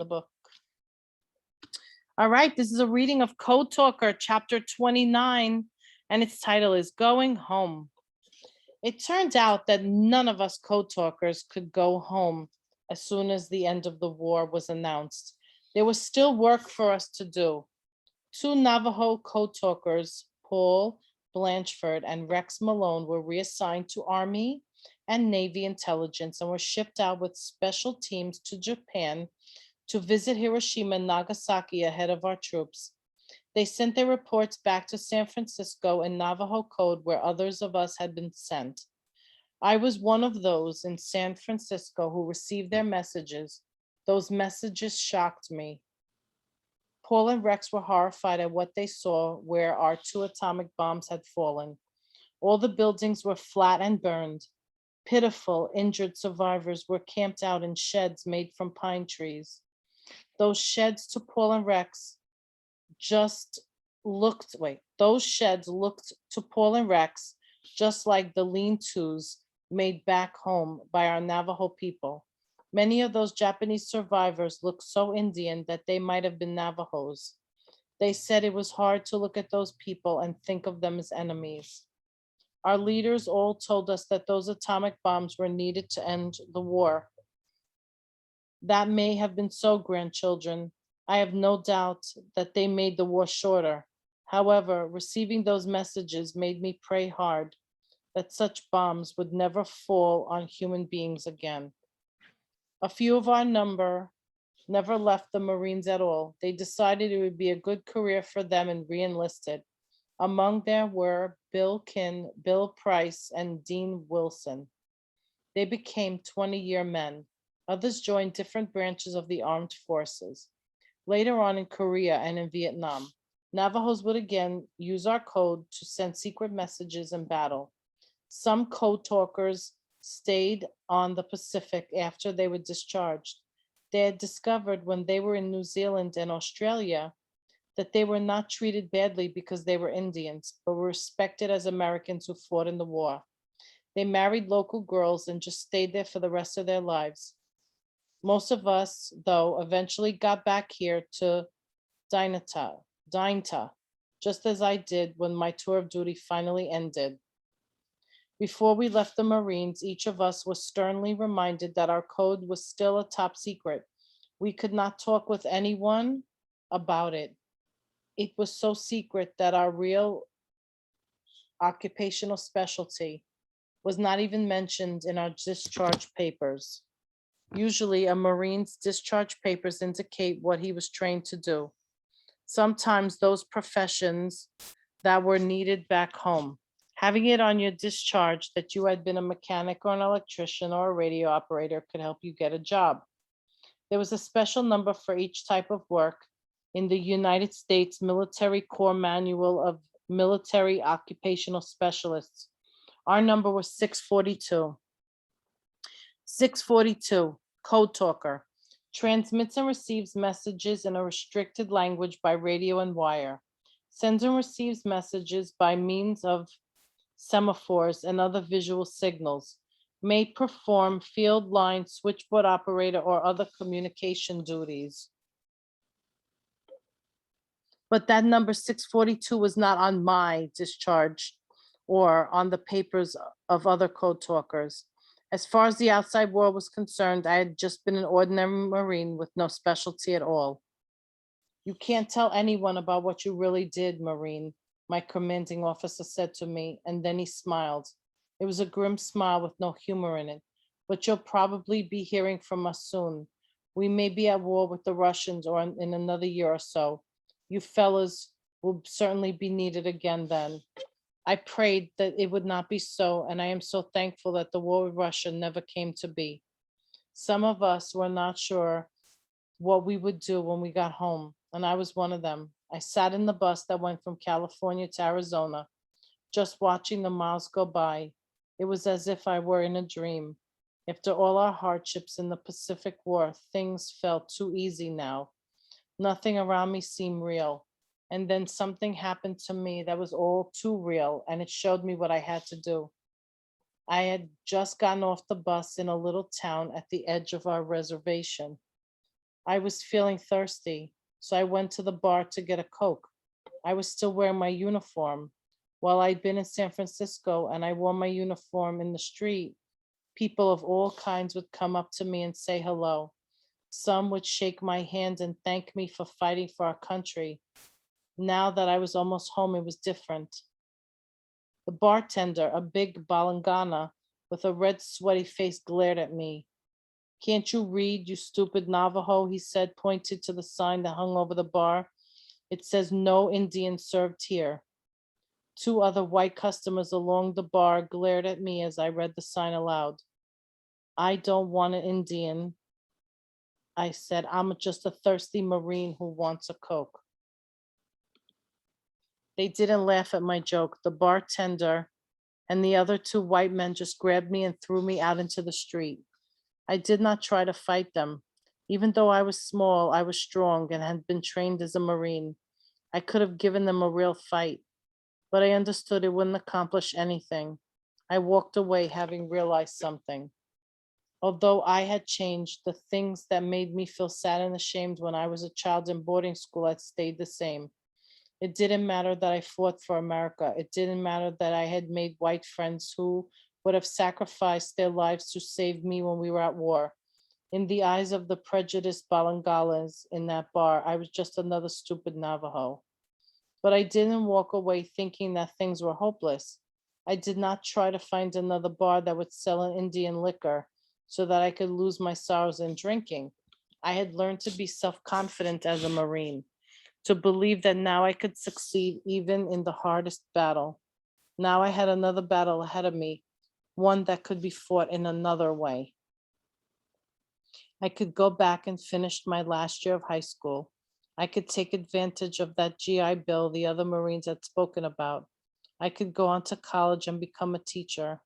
the book. All right, this is a reading of Code Talker, chapter 29, and its title is Going Home. It turned out that none of us code talkers could go home as soon as the end of the war was announced. There was still work for us to do. Two Navajo code talkers, Paul Blanchford and Rex Malone, were reassigned to Army and Navy intelligence and were shipped out with special teams to Japan to visit Hiroshima and Nagasaki ahead of our troops. They sent their reports back to San Francisco in Navajo code where others of us had been sent. I was one of those in San Francisco who received their messages. Those messages shocked me. Paul and Rex were horrified at what they saw where our 2 atomic bombs had fallen. All the buildings were flat and burned. Pitiful, injured survivors were camped out in sheds made from pine trees. Those sheds to Paul and Rex those sheds looked to Paul and Rex just like the lean-tos made back home by our Navajo people. Many of those Japanese survivors looked so Indian that they might have been Navajos. They said it was hard to look at those people and think of them as enemies. Our leaders all told us that those atomic bombs were needed to end the war. That may have been so, grandchildren. I have no doubt that they made the war shorter. However, receiving those messages made me pray hard that such bombs would never fall on human beings again. A few of our number never left the Marines at all. They decided it would be a good career for them and re-enlisted. Among them were Bill Kinn, Bill Price, and Dean Wilson. They became 20-year men. Others joined different branches of the armed forces. Later on in Korea and in Vietnam, Navajos would again use our code to send secret messages in battle. Some code talkers stayed on the Pacific after they were discharged. They had discovered when they were in New Zealand and Australia that they were not treated badly because they were Indians, but were respected as Americans who fought in the war. They married local girls and just stayed there for the rest of their lives. Most of us, though, eventually got back here to Dainta, just as I did when my tour of duty finally ended. Before we left the Marines, each of us was sternly reminded that our code was still a top secret. We could not talk with anyone about it. It was so secret that our real occupational specialty was not even mentioned in our discharge papers. Usually, a Marine's discharge papers indicate what he was trained to do. Sometimes those professions that were needed back home. Having it on your discharge that you had been a mechanic or an electrician or a radio operator could help you get a job. There was a special number for each type of work in the United States Military Corps Manual of Military Occupational Specialists. Our number was 642. 642, code talker, transmits and receives messages in a restricted language by radio and wire, sends and receives messages by means of semaphores and other visual signals, may perform field line, switchboard operator, or other communication duties. But that number 642 was not on my discharge or on the papers of other code talkers. As far as the outside world was concerned, I had just been an ordinary Marine with no specialty at all. You can't tell anyone about what you really did, Marine, my commanding officer said to me, and then he smiled. It was a grim smile with no humor in it, but you'll probably be hearing from us soon. We may be at war with the Russians or in another year or so. You fellas will certainly be needed again then. I prayed that it would not be so, and I am so thankful that the war with Russia never came to be. Some of us were not sure what we would do when we got home, and I was one of them. I sat in the bus that went from California to Arizona, just watching the miles go by. It was as if I were in a dream. After all our hardships in the Pacific War, things felt too easy now. Nothing around me seemed real. And then something happened to me that was all too real, and it showed me what I had to do. I had just gotten off the bus in a little town at the edge of our reservation. I was feeling thirsty, so I went to the bar to get a Coke. I was still wearing my uniform. While I'd been in San Francisco and I wore my uniform in the street, people of all kinds would come up to me and say hello. Some would shake my hand and thank me for fighting for our country. Now that I was almost home, it was different. The bartender, a big Balangana with a red, sweaty face, glared at me. Can't you read, you stupid Navajo? He said, pointed to the sign that hung over the bar. It says, "No Indian served here." Two other white customers along the bar glared at me as I read the sign aloud. "I don't want an Indian," I said. "I'm just a thirsty Marine who wants a Coke." They didn't laugh at my joke. The bartender and the other two white men just grabbed me and threw me out into the street. I did not try to fight them. Even though I was small, I was strong and had been trained as a Marine. I could have given them a real fight, but I understood it wouldn't accomplish anything. I walked away having realized something. Although I had changed, the things that made me feel sad and ashamed when I was a child in boarding school had stayed the same. It didn't matter that I fought for America. It didn't matter that I had made white friends who would have sacrificed their lives to save me when we were at war. In the eyes of the prejudiced Balangalas in that bar, I was just another stupid Navajo. But I didn't walk away thinking that things were hopeless. I did not try to find another bar that would sell an Indian liquor so that I could lose my sorrows in drinking. I had learned to be self confident as a Marine, to believe that now I could succeed even in the hardest battle. Now I had another battle ahead of me, one that could be fought in another way. I could go back and finish my last year of high school. I could take advantage of that GI Bill the other Marines had spoken about. I could go on to college and become a teacher.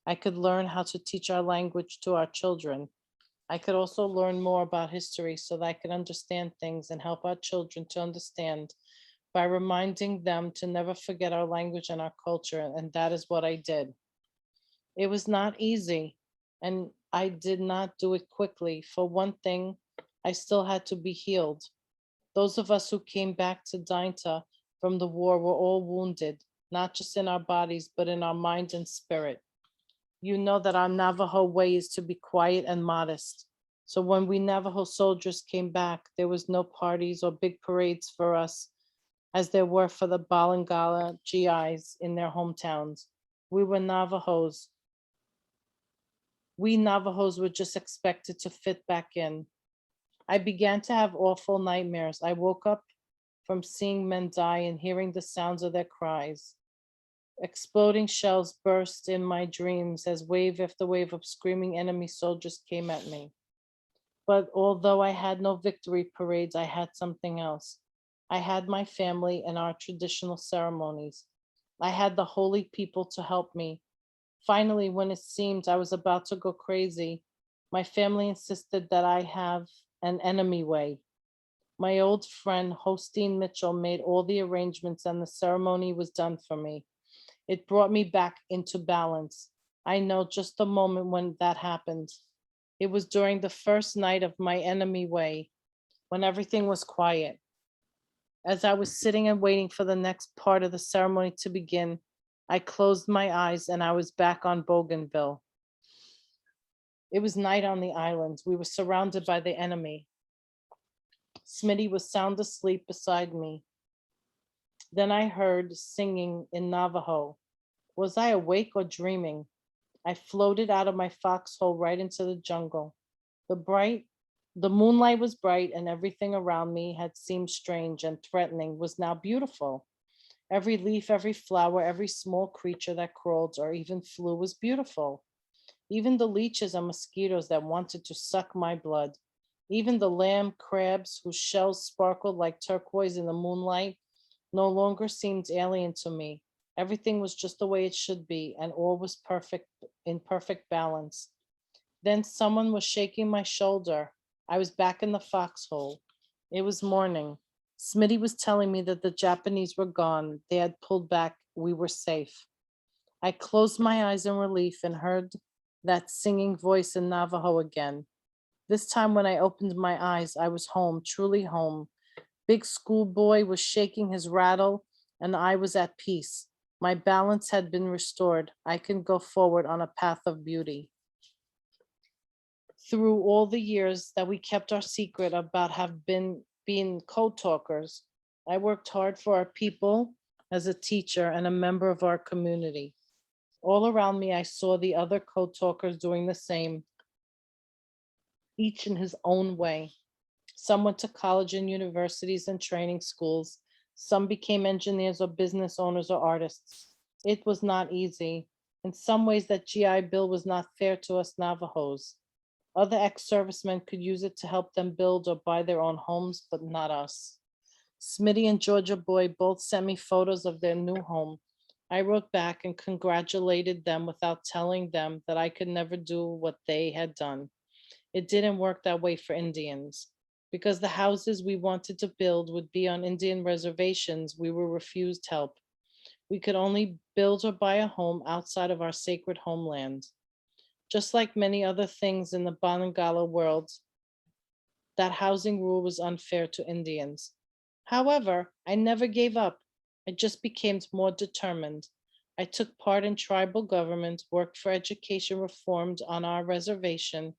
I could learn how to teach our language to our children. I could also learn more about history so that I could understand things and help our children to understand by reminding them to never forget our language and our culture. And that is what I did. It was not easy, and I did not do it quickly. For one thing, I still had to be healed. Those of us who came back to Dainta from the war were all wounded, not just in our bodies, but in our mind and spirit. You know that our Navajo way is to be quiet and modest. So when we Navajo soldiers came back, there was no parties or big parades for us as there were for the Balangala GIs in their hometowns. We were Navajos. We Navajos were just expected to fit back in. I began to have awful nightmares. I woke up from seeing men die and hearing the sounds of their cries. Exploding shells burst in my dreams as wave after wave of screaming enemy soldiers came at me. But although I had no victory parades, I had something else. I had my family and our traditional ceremonies. I had the holy people to help me. Finally, when it seemed I was about to go crazy, my family insisted that I have an enemy way. My old friend, Hostine Mitchell, made all the arrangements and the ceremony was done for me. It brought me back into balance. I know just the moment when that happened. It was during the first night of my enemy way, when everything was quiet. As I was sitting and waiting for the next part of the ceremony to begin, I closed my eyes and I was back on Bougainville. It was night on the island. We were surrounded by the enemy. Smitty was sound asleep beside me. Then I heard singing in Navajo. Was I awake or dreaming? I floated out of my foxhole right into the jungle. The bright, the moonlight was bright, and everything around me had seemed strange and threatening was now beautiful. Every leaf, every flower, every small creature that crawled or even flew was beautiful. Even the leeches and mosquitoes that wanted to suck my blood. Even the lamb crabs whose shells sparkled like turquoise in the moonlight no longer seemed alien to me. Everything was just the way it should be, and all was perfect, in perfect balance. Then someone was shaking my shoulder. I was back in the foxhole. It was morning. Smitty was telling me that the Japanese were gone. They had pulled back. We were safe. I closed my eyes in relief and heard that singing voice in Navajo again. This time when I opened my eyes, I was home, truly home. Big schoolboy was shaking his rattle, and I was at peace. My balance had been restored. I can go forward on a path of beauty. Through all the years that we kept our secret about have been being code talkers, I worked hard for our people as a teacher and a member of our community. All around me, I saw the other code talkers doing the same, each in his own way. Some went to college and universities and training schools. Some became engineers or business owners or artists. It was not easy. In some ways, that GI Bill was not fair to us Navajos. Other ex-servicemen could use it to help them build or buy their own homes, but not us. Smitty and Georgia Boy both sent me photos of their new home. I wrote back and congratulated them without telling them that I could never do what they had done. It didn't work that way for Indians. Because the houses we wanted to build would be on Indian reservations, we were refused help. We could only build or buy a home outside of our sacred homeland. Just like many other things in the Banagala world, that housing rule was unfair to Indians. However, I never gave up. I just became more determined. I took part in tribal government, worked for education reforms on our reservation.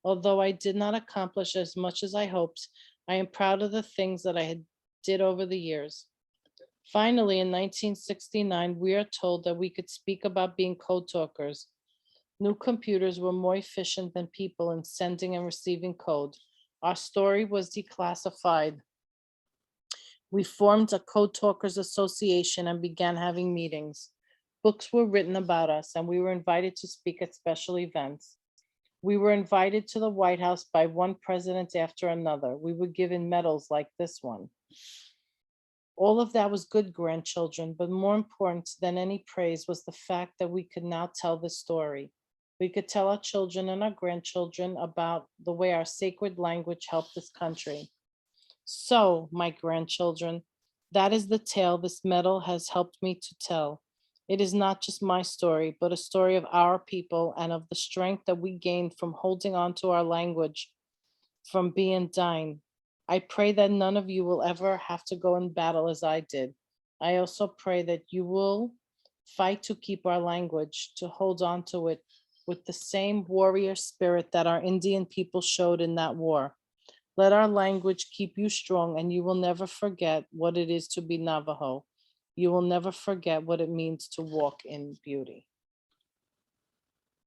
Although I did not accomplish as much as I hoped, I am proud of the things that I had did over the years. Finally, in 1969, we are told that we could speak about being code talkers. New computers were more efficient than people in sending and receiving code. Our story was declassified. We formed a Code Talkers Association and began having meetings. Books were written about us, and we were invited to speak at special events. We were invited to the White House by one president after another. We were given medals like this one. All of that was good, grandchildren, but more important than any praise was the fact that we could now tell this story. We could tell our children and our grandchildren about the way our sacred language helped this country. So, my grandchildren, that is the tale this medal has helped me to tell. It is not just my story, but a story of our people and of the strength that we gained from holding on to our language, from being dying. I pray that none of you will ever have to go in battle as I did. I also pray that you will fight to keep our language, to hold on to it with the same warrior spirit that our Indian people showed in that war. Let our language keep you strong, and you will never forget what it is to be Navajo. You will never forget what it means to walk in beauty.